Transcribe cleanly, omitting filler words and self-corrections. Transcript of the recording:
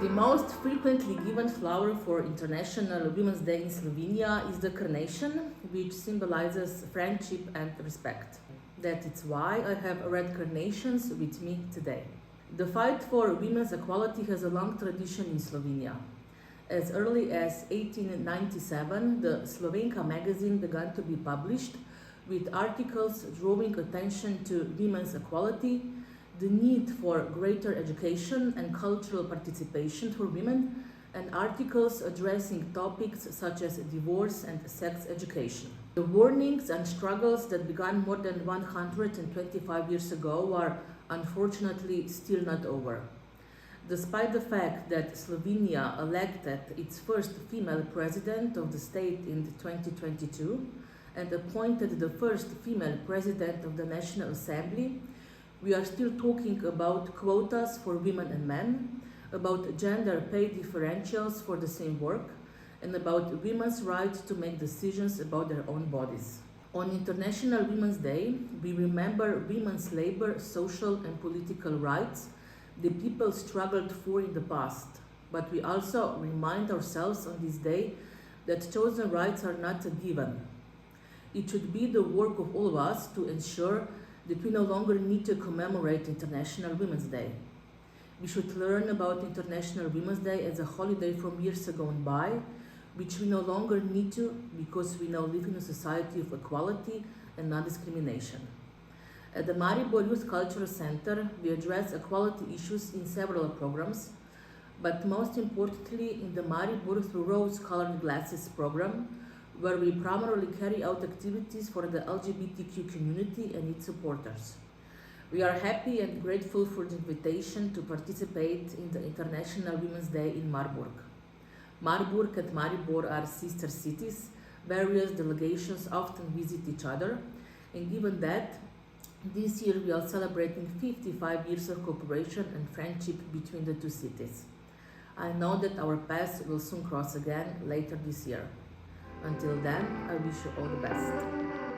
The most frequently given flower for International Women's Day in Slovenia is the carnation, which symbolizes friendship and respect. That is why I have red carnations with me today. The fight for women's equality has a long tradition in Slovenia. As early as 1897, the Slovenka magazine began to be published with articles drawing attention to women's equality, the need for greater education and cultural participation for women, and articles addressing topics such as divorce and sex education. The warnings and struggles that began more than 125 years ago are unfortunately still not over. Despite the fact that Slovenia elected its first female president of the state in 2022 and appointed the first female president of the National Assembly, we are still talking about quotas for women and men, about gender pay differentials for the same work, and about women's right to make decisions about their own bodies. On International Women's Day, we remember women's labor, social and political rights the people struggled for in the past, but we also remind ourselves on this day that chosen rights are not a given. It should be the work of all of us to ensure that we no longer need to commemorate International Women's Day. We should learn about International Women's Day as a holiday from years gone by, which we no longer need to because we now live in a society of equality and non-discrimination. At the Maribor Youth Cultural Center, we address equality issues in several programs, but most importantly in the Maribor Through Rose-Colored Glasses program, where we primarily carry out activities for the LGBTQ community and its supporters. We are happy and grateful for the invitation to participate in the International Women's Day in Marburg. Marburg and Maribor are sister cities. Various delegations often visit each other, and given that, this year we are celebrating 55 years of cooperation and friendship between the two cities. I know that our paths will soon cross again later this year. Until then, I wish you all the best.